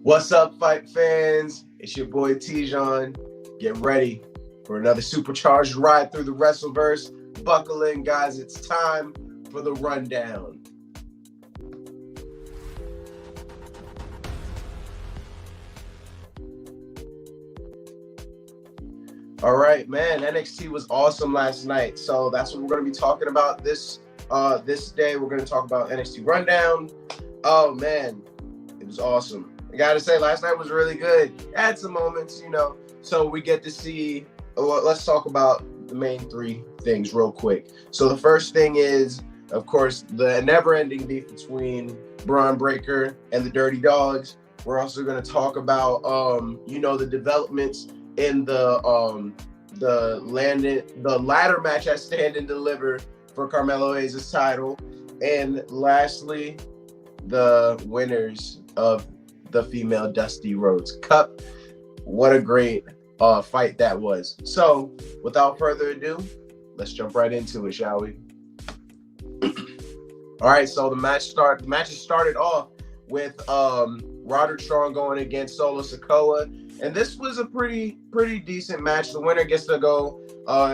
What's up, fight fans? It's your boy Tijon. Get ready for another supercharged ride through the Wrestleverse. Buckle in, guys. It's time for the rundown. All right, man. NXT was awesome last night, so that's what we're going to be talking about this day. We're going to talk about NXT rundown. Oh man, it was awesome. I gotta say, last night was really good. Had some moments, so we get to see. Well, let's talk about the main three things real quick. So the first thing is, of course, the never-ending beef between Braun Breaker and the Dirty Dogs. We're also going to talk about, the developments in the ladder match at Stand and Deliver for Carmelo Hayes' title, and lastly, the winners of the female Dusty Rhodes Cup. What a great fight that was. So without further ado, let's jump right into it, shall we? All right, so the matches started off with Roderick Strong going against Solo Sikoa, and this was a pretty decent match. The winner gets to go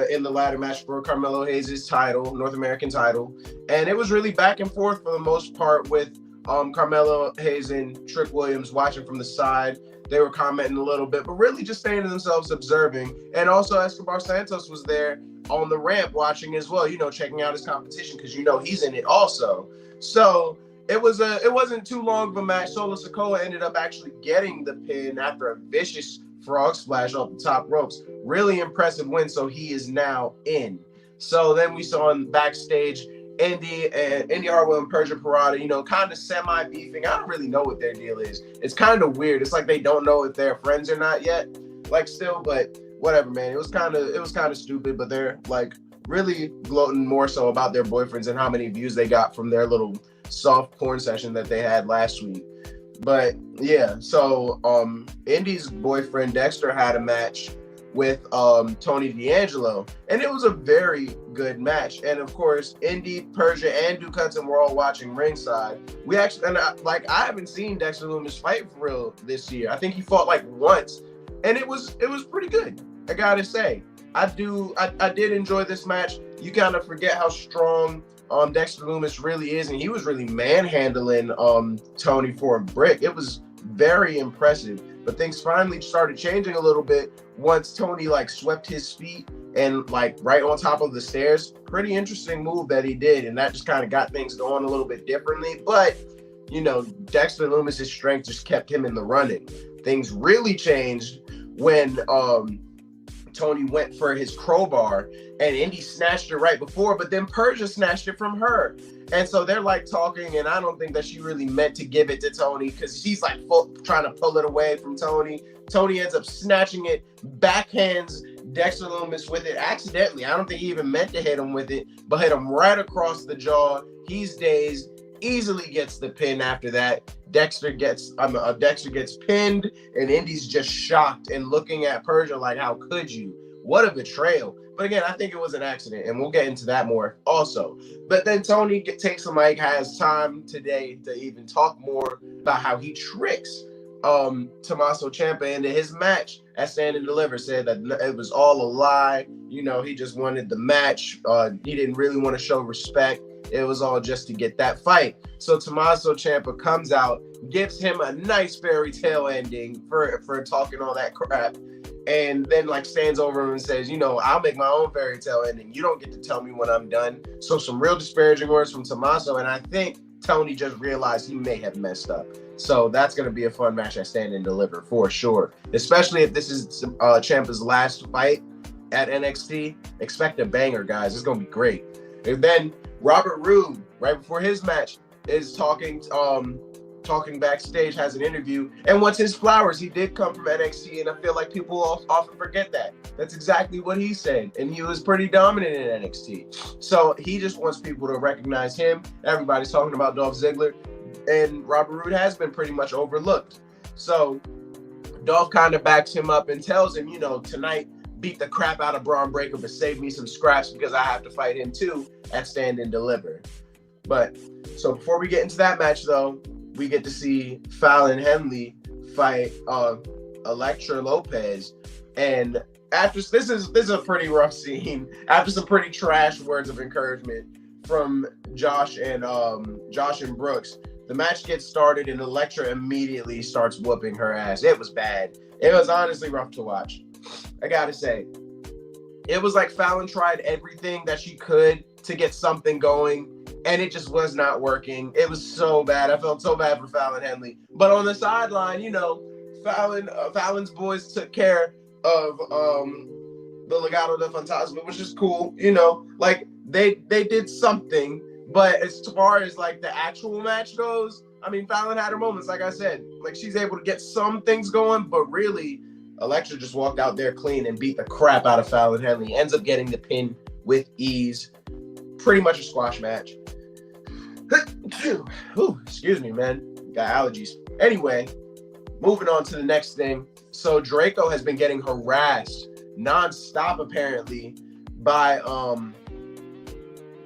in the ladder match for Carmelo Hayes' title, North American title, and it was really back and forth for the most part with Carmelo Hayes and Trick Williams watching from the side. They were commenting a little bit, but really just staying to themselves, observing. And also Escobar Santos was there on the ramp watching as well, checking out his competition because he's in it also. So it wasn't too long of a match. Solo Sikoa ended up actually getting the pin after a vicious frog splash off the top ropes. Really impressive win, so he is now in. So then we saw him backstage, Indy Hartwell and Persia Pirotta, kind of semi-beefing. I don't really know what their deal is. It's kind of weird. It's like they don't know if they're friends or not yet, but whatever, man. It was kind of stupid, but they're like really gloating more so about their boyfriends and how many views they got from their little soft porn session that they had last week. But yeah, so Indy's boyfriend Dexter had a match with Tony D'Angelo, and it was a very good match. And of course, Indy, Persia, and Duke Hudson were all watching ringside. I haven't seen Dexter Lumis fight for real this year. I think he fought like once, and it was pretty good. I gotta say, I did enjoy this match. You kind of forget how strong Dexter Lumis really is, and he was really manhandling Tony for a brick. It was very impressive. But things finally started changing a little bit once Tony swept his feet and right on top of the stairs. Pretty interesting move that he did, and that just kind of got things going a little bit differently. But Dexter Lumis' strength just kept him in the running. Things really changed when Tony went for his crowbar, and Indy snatched it right before, but then Persia snatched it from her. And so they're talking, and I don't think that she really meant to give it to Tony because she's trying to pull it away from Tony. Tony ends up snatching it, backhands Dexter Lumis with it accidentally. I don't think he even meant to hit him with it, but hit him right across the jaw. He's dazed, easily gets the pin after that. Dexter gets pinned, and Indy's just shocked and looking at Persia like, how could you? What a betrayal. But again, I think it was an accident, and we'll get into that more also. But then Tony takes the mic, has time today to even talk more about how he tricks Tommaso Ciampa into his match at Stand and Deliver, said that it was all a lie. He just wanted the match. He didn't really want to show respect. It was all just to get that fight. So Tommaso Ciampa comes out, gives him a nice fairy tale ending for talking all that crap, and then stands over him and says, I'll make my own fairy tale ending. You don't get to tell me when I'm done. So some real disparaging words from Tommaso, and I think Tony just realized he may have messed up. So that's going to be a fun match at Stand and Deliver for sure, especially if this is Ciampa's last fight at NXT. Expect a banger, guys. It's going to be great. And then Robert Roode, right before his match, is talking backstage, has an interview, and wants his flowers. He did come from NXT, and I feel like people often forget that. That's exactly what he said, and he was pretty dominant in NXT. So he just wants people to recognize him. Everybody's talking about Dolph Ziggler, and Robert Roode has been pretty much overlooked. So Dolph kind of backs him up and tells him, tonight, beat the crap out of Braun Breaker, but save me some scraps because I have to fight him too at Stand and Deliver. But so before we get into that match, though, we get to see Fallon Henley fight Elektra Lopez. And after this is a pretty rough scene. After some pretty trash words of encouragement from Josh and Brooks, the match gets started and Elektra immediately starts whooping her ass. It was bad. It was honestly rough to watch. I gotta say, it was like Fallon tried everything that she could to get something going, and it just was not working. It was so bad. I felt so bad for Fallon Henley. But on the sideline, Fallon's boys took care of the Legado del Fantasma, which is cool. Like they did something. But as far as like the actual match goes, I mean, Fallon had her moments, like I said. Like she's able to get some things going, but really, Elektra just walked out there clean and beat the crap out of Fallon Henley. Ends up getting the pin with ease. Pretty much a squash match. Ooh, excuse me, man. Got allergies. Anyway, moving on to the next thing. So Draco has been getting harassed nonstop, apparently, by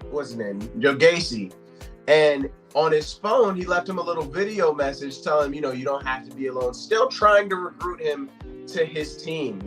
what's his name? Joe Gacy. And on his phone, he left him a little video message telling him, you don't have to be alone. Still trying to recruit him to his team,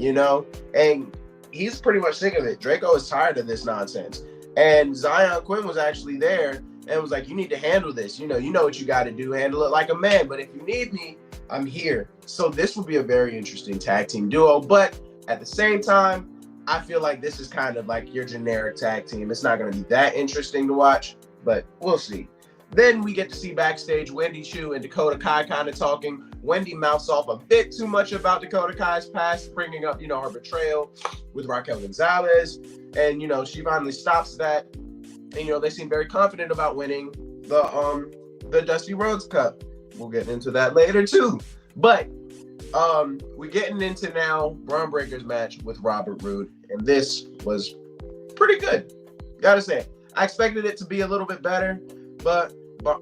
and he's pretty much sick of it. Draco is tired of this nonsense. And Zion Quinn was actually there and was like, you need to handle this. You know what you got to do. Handle it like a man. But if you need me, I'm here. So this will be a very interesting tag team duo. But at the same time, I feel like this is kind of like your generic tag team. It's not going to be that interesting to watch, but we'll see. Then we get to see backstage Wendy Choo and Dakota Kai kind of talking. Wendy mouths off a bit too much about Dakota Kai's past, bringing up, her betrayal with Raquel Gonzalez. And, she finally stops that. And, they seem very confident about winning the Dusty Rhodes Cup. We'll get into that later, too. But we're getting into now Braun Breaker's match with Robert Roode. And this was pretty good. Gotta say, I expected it to be a little bit better, but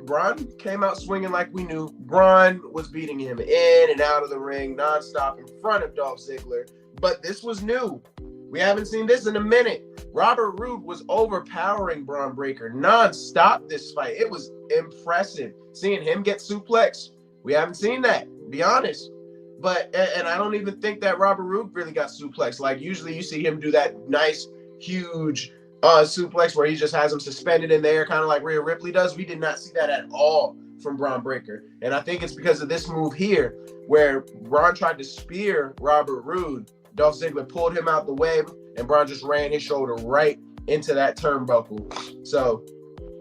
Braun came out swinging like we knew. Braun was beating him in and out of the ring nonstop in front of Dolph Ziggler. But this was new. We haven't seen this in a minute. Robert Roode was overpowering Braun Breaker nonstop this fight. It was impressive seeing him get suplexed. We haven't seen that, to be honest. But, and I don't even think that Robert Roode really got suplexed. Like usually you see him do that nice, huge suplex where he just has him suspended in the air, kind of like Rhea Ripley does. We did not see that at all from Braun Breaker. And I think it's because of this move here where Braun tried to spear Robert Roode. Dolph Ziggler pulled him out the way and Braun just ran his shoulder right into that turnbuckle. So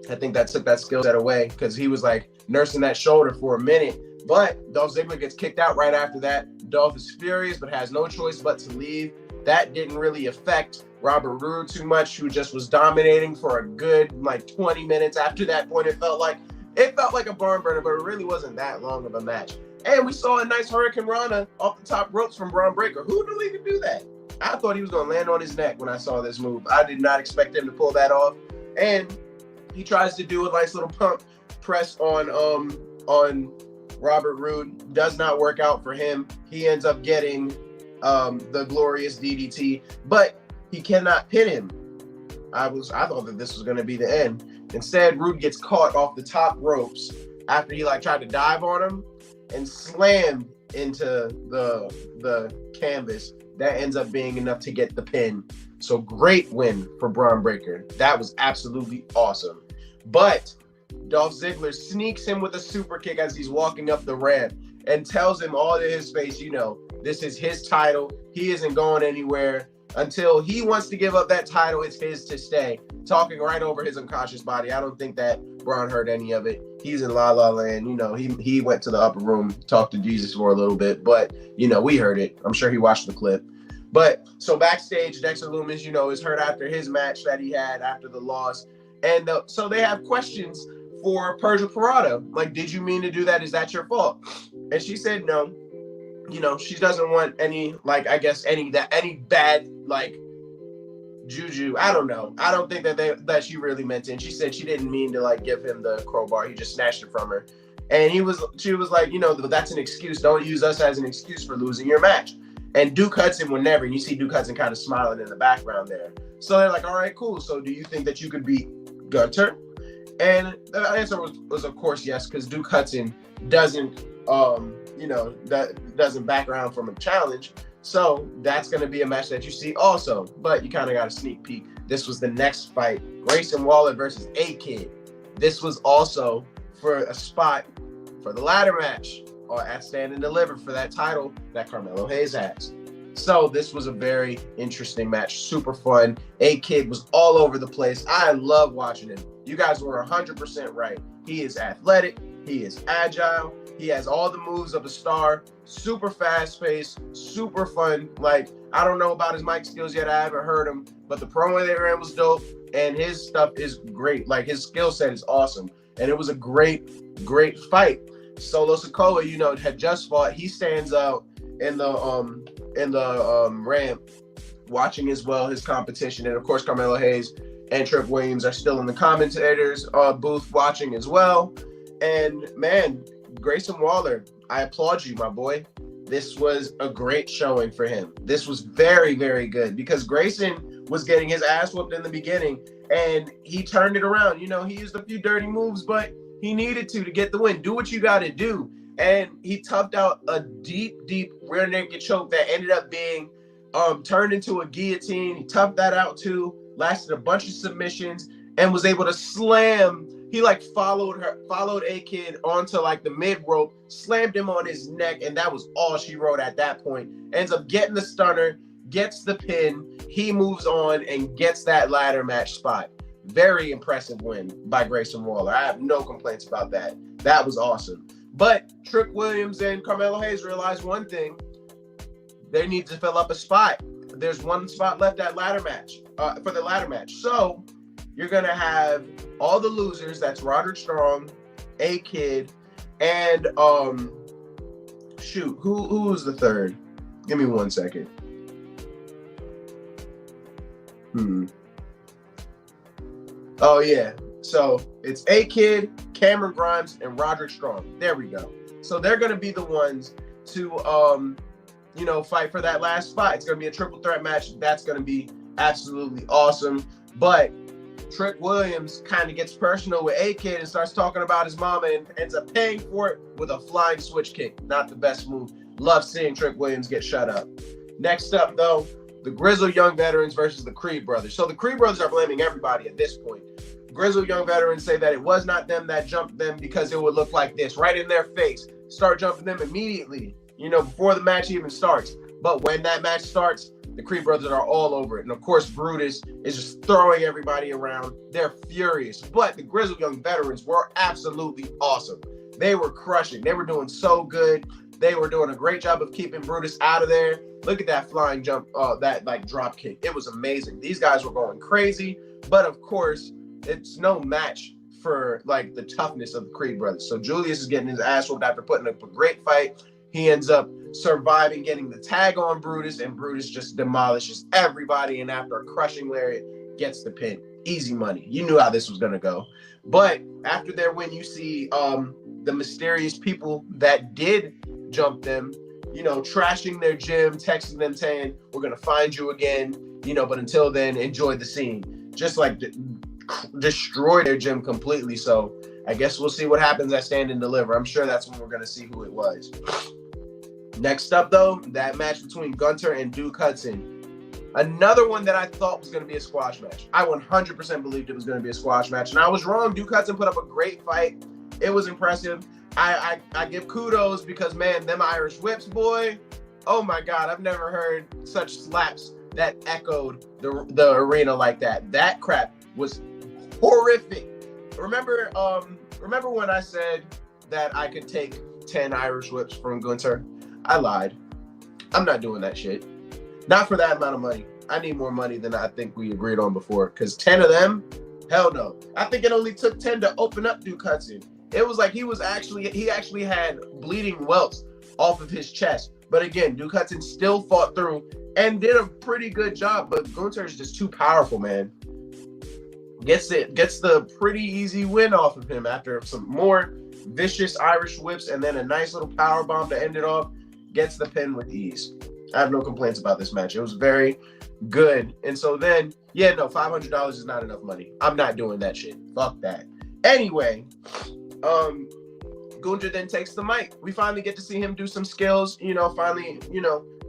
I think that took that skill set away because he was like nursing that shoulder for a minute. But Dolph Ziggler gets kicked out right after that. Dolph is furious but has no choice but to leave. That didn't really affect Robert Roode too much, who just was dominating for a good 20 minutes. After that point, it felt like a barn burner, but it really wasn't that long of a match. And we saw a nice Hurricane Rana off the top ropes from Braun Breaker. Who knew he could do that? I thought he was going to land on his neck when I saw this move. I did not expect him to pull that off. And he tries to do a nice little pump press on Robert Roode. Does not work out for him. He ends up getting the glorious DDT, but he cannot pin him. I thought that this was going to be the end. Instead, Roode gets caught off the top ropes after he tried to dive on him and slammed into the canvas. That ends up being enough to get the pin. So great win for Braun Breaker. That was absolutely awesome. But Dolph Ziggler sneaks him with a super kick as he's walking up the ramp and tells him all to his face, this is his title. He isn't going anywhere. Until he wants to give up that title, it's his to stay. Talking right over his unconscious body. I don't think that Braun heard any of it. He's in La La Land. He went to the upper room, talked to Jesus for a little bit. But, we heard it. I'm sure he watched the clip. But, so backstage, Dexter Lumis, is hurt after his match that he had after the loss. And so they have questions for Persia Pirotta. Did you mean to do that? Is that your fault? And she said no. She doesn't want any, any bad, juju. I don't know. I don't think that she really meant it. And she said she didn't mean to, give him the crowbar. He just snatched it from her. And she was like, that's an excuse. Don't use us as an excuse for losing your match. And Duke Hudson would never. And you see Duke Hudson kind of smiling in the background there. So they're like, all right, cool. So do you think that you could beat Gunter? And the answer was of course, yes, because Duke Hudson doesn't that doesn't back around from a challenge. So that's going to be a match that you see also. But you kind of got a sneak peek. This was the next fight. Grayson Waller versus A-Kid. This was also for a spot for the ladder match or at Stand and Deliver for that title that Carmelo Hayes has. So this was a very interesting match. Super fun. A-Kid was all over the place. I love watching him. You guys were 100% right. He is athletic. He is agile. He has all the moves of a star. Super fast-paced. Super fun. Like, I don't know about his mic skills yet. I haven't heard him. But the promo they ran was dope. And his stuff is great. Like, his skill set is awesome. And it was a great, great fight. Solo Sikoa, had just fought. He stands out in the ramp watching as well his competition. And, of course, Carmelo Hayes and Trick Williams are still in the commentators booth watching as well. And, man, Grayson Waller, I applaud you, my boy. This was a great showing for him. This was very, very good because Grayson was getting his ass whooped in the beginning, and he turned it around. He used a few dirty moves, but he needed to get the win. Do what you got to do. And he toughed out a deep, deep rear naked choke that ended up being turned into a guillotine. He toughed that out too, lasted a bunch of submissions, and was able to slam. He followed A-Kid onto the mid rope, slammed him on his neck, and that was all she wrote at that point. Ends up getting the stunner, gets the pin. He moves on and gets that ladder match spot. Very impressive win by Grayson Waller. I have no complaints about that. That was awesome. But Trick Williams and Carmelo Hayes realized one thing. They need to fill up a spot. There's one spot left at ladder match for the ladder match. So you're going to have all the losers. That's Roderick Strong, A-Kid, and who was the third? Give me 1 second. Oh, yeah. So it's A-Kid, Cameron Grimes, and Roderick Strong. There we go. So they're going to be the ones to, fight for that last spot. It's going to be a triple threat match. That's going to be absolutely awesome. But Trick Williams kind of gets personal with A-Kid and starts talking about his mama and ends up paying for it with a flying switch kick. Not the best move. Love seeing Trick Williams get shut up. Next up, though, the Grizzle Young Veterans versus the Creed Brothers. So the Creed Brothers are blaming everybody at this point. Grizzle Young Veterans say that it was not them that jumped them because it would look like this, right in their face. Start jumping them immediately, before the match even starts. But when that match starts, the Creed Brothers are all over it. And, of course, Brutus is just throwing everybody around. They're furious. But the Grizzle Young Veterans were absolutely awesome. They were crushing. They were doing so good. They were doing a great job of keeping Brutus out of there. Look at that flying jump, that drop kick. It was amazing. These guys were going crazy. But, of course, it's no match for the toughness of the Creed Brothers. So Julius is getting his ass whooped after putting up a great fight. He ends up surviving, getting the tag on Brutus, and Brutus just demolishes everybody. And after a crushing lariat, gets the pin. Easy money. You knew how this was going to go. But after their win, you see the mysterious people that did jump them, trashing their gym, texting them saying, "We're going to find you again." But until then, enjoy the scene. Just destroy their gym completely. So I guess we'll see what happens at Stand and Deliver. I'm sure that's when we're going to see who it was. Next up, though, that match between Gunter and Duke Hudson. Another one that I thought was going to be a squash match. I 100% believed it was going to be a squash match, and I was wrong. Duke Hudson put up a great fight. It was impressive. I give kudos because, man, them Irish whips, boy. Oh, my God. I've never heard such slaps that echoed the arena like that. That crap was horrific. Remember when I said that I could take 10 Irish whips from Gunter? I lied. I'm not doing that shit. Not for that amount of money. I need more money than I think we agreed on before. Because 10 of them, hell no. I think it only took 10 to open up Duke Hudson. It was like he actually had bleeding welts off of his chest. But again, Duke Hudson still fought through and did a pretty good job. But Gunter is just too powerful, man. Gets the pretty easy win off of him after some more vicious Irish whips and then a nice little power bomb to end it off. Gets the pin with ease. I have no complaints about this match. It was very good. And so then, $500 is not enough money. I'm not doing that shit. Fuck that. Anyway, Gunter then takes the mic. We finally get to see him do some skills, finally,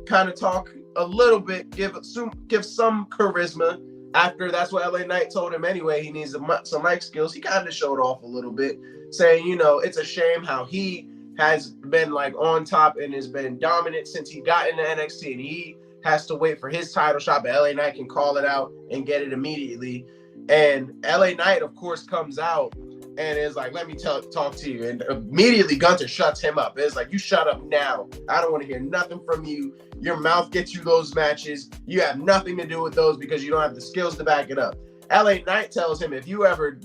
kind of talk a little bit, give some charisma. After that's what LA Knight told him anyway, he needs some mic skills. He kind of showed off a little bit, saying, it's a shame how he has been like on top and has been dominant since he got into NXT, and he has to wait for his title shot, but LA Knight can call it out and get it immediately. And LA Knight, of course, comes out and is like, let me talk to you. And immediately Gunter shuts him up. It's like, you shut up now. I don't want to hear nothing from you. Your mouth gets you those matches. You have nothing to do with those because you don't have the skills to back it up. LA Knight tells him, if you ever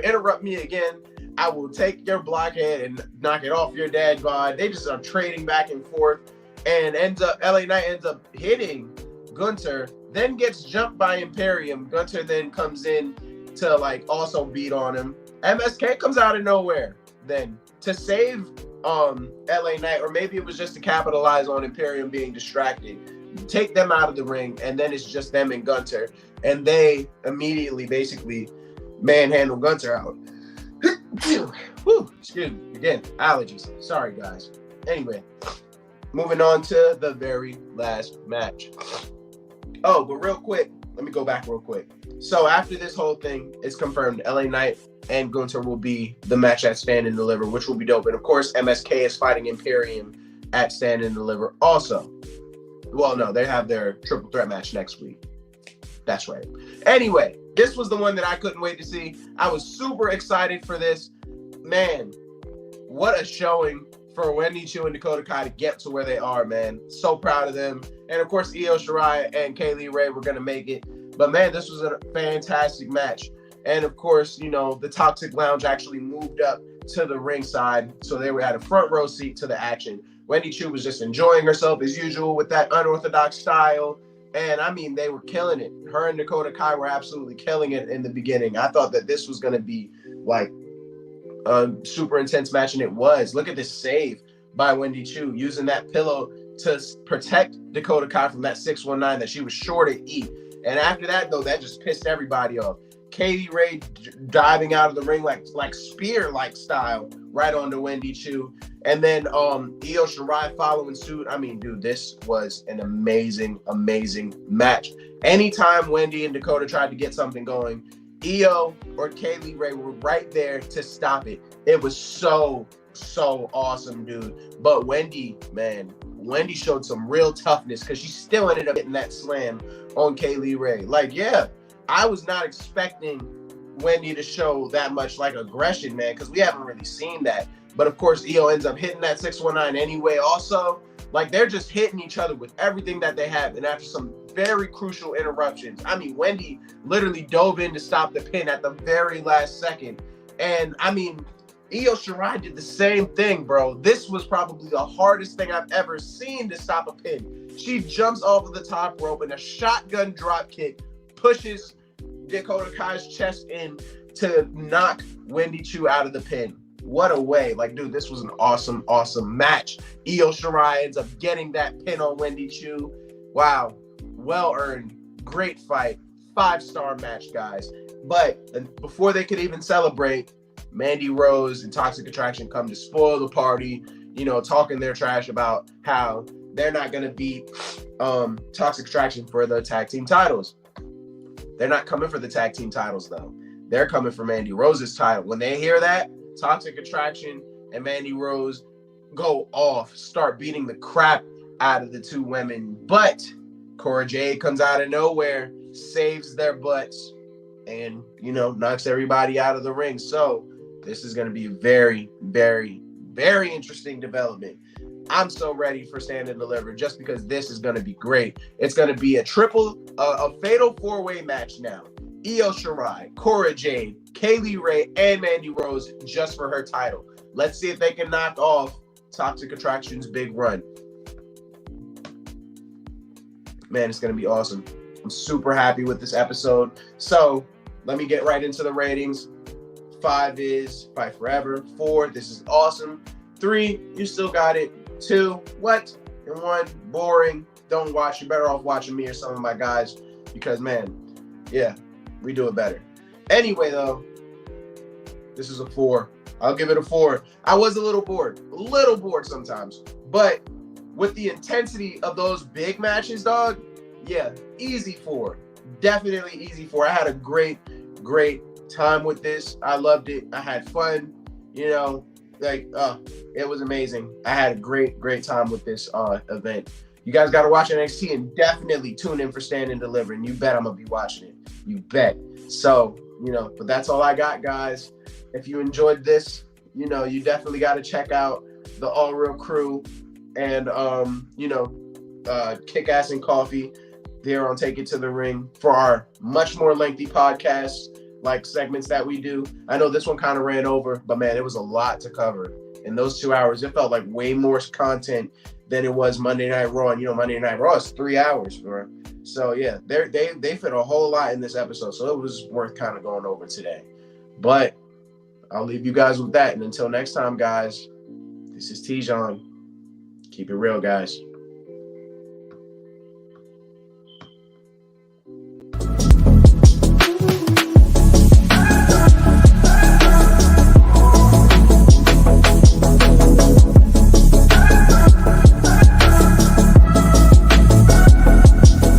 interrupt me again, I will take your blockhead and knock it off your dad bod. They just are trading back and forth, and LA Knight ends up hitting Gunter, then gets jumped by Imperium. Gunter then comes in to like also beat on him. MSK comes out of nowhere then to save LA Knight, or maybe it was just to capitalize on Imperium being distracted, take them out of the ring, and then it's just them and Gunter, and they immediately basically manhandle Gunter out. Whew, excuse me, again, allergies. Sorry, guys. Anyway, moving on to the very last match. Oh, but real quick, let me go back real quick. So after this whole thing, it's confirmed LA Knight and Gunter will be the match at Stand and Deliver, which will be dope. And of course, MSK is fighting Imperium at Stand and Deliver also. Well, no, they have their triple threat match next week. That's right. Anyway, this was the one that I couldn't wait to see. I was super excited for this. Man, what a showing for Wendy Choo and Dakota Kai to get to where they are, man. So proud of them. And of course, Io Shirai and Kaylee Ray were going to make it. But man, this was a fantastic match. And of course, the Toxic Lounge actually moved up to the ringside. So they had a front row seat to the action. Wendy Choo was just enjoying herself as usual with that unorthodox style. And I mean, they were killing it. Her and Dakota Kai were absolutely killing it in the beginning. I thought that this was going to be like a super intense match, and it was. Look at this save by Wendy Choo, using that pillow to protect Dakota Kai from that 619 that she was sure to eat. And after that, though, that just pissed everybody off. Katie Ray diving out of the ring like spear-like style right onto Wendy Choo. And then Io Shirai following suit. I mean, dude, this was an amazing, amazing match. Anytime Wendy and Dakota tried to get something going, Io or Kaylee Ray were right there to stop it. It was so awesome, dude. But Wendy showed some real toughness because she still ended up getting that slam on Kaylee Ray. Like, yeah, I was not expecting Wendy to show that much like aggression, man, because we haven't really seen that. But of course, Io ends up hitting that 619 anyway. Also, like, they're just hitting each other with everything that they have. And after some very crucial interruptions, I mean, Wendy literally dove in to stop the pin at the very last second. And I mean, Io Shirai did the same thing, bro. This was probably the hardest thing I've ever seen to stop a pin. She jumps off of the top rope and a shotgun drop kick pushes Dakota Kai's chest in to knock Wendy Choo out of the pin. What a way. Like, dude, this was an awesome, awesome match. Io Shirai ends up getting that pin on Wendy Choo. Wow. Well earned. Great fight. 5-star match, guys. But before they could even celebrate, Mandy Rose and Toxic Attraction come to spoil the party, talking their trash about how they're not going to beat Toxic Attraction for the tag team titles. They're not coming for the tag team titles, though. They're coming for Mandy Rose's title. When they hear that, Toxic Attraction and Mandy Rose go off, start beating the crap out of the two women. But Cora Jade comes out of nowhere, saves their butts, and, knocks everybody out of the ring. So this is going to be a very, very, very interesting development. I'm so ready for Stand and Deliver just because this is going to be great. It's going to be a fatal 4-way match now. Io Shirai, Cora Jade, Kaylee Ray, and Mandy Rose just for her title. Let's see if they can knock off Toxic Attraction's big run. Man, it's going to be awesome. I'm super happy with this episode. So let me get right into the ratings. 5 is Fight Forever. 4, this is awesome. 3, you still got it. 2, what? And 1, boring. Don't watch. You're better off watching me or some of my guys because, man, yeah, we do it better. Anyway, though, this is a 4. I'll give it a 4. I was a little bored sometimes, but with the intensity of those big matches, dog, yeah, easy 4. Definitely easy 4. I had a great time with this. I loved it. I had fun. You know, like it was amazing. I had a great time with this event. You guys got to watch NXT and definitely tune in for Stand and Deliver. And you bet I'm gonna be watching it. You bet. So, you know, but that's all I got, guys. If you enjoyed this, you know, you definitely got to check out the All Real Crew and you know, Kick Ass and Coffee here on Take It to the Ring for our much more lengthy podcast, like segments that we do. I know this one kind of ran over, but man, it was a lot to cover in those 2 hours. It felt like way more content than it was Monday Night Raw. And you know, Monday Night Raw is 3 hours, bro. So yeah, they fit a whole lot in this episode. So it was worth kind of going over today. But I'll leave you guys with that. And until next time, guys, this is Tijon. Keep it real, guys.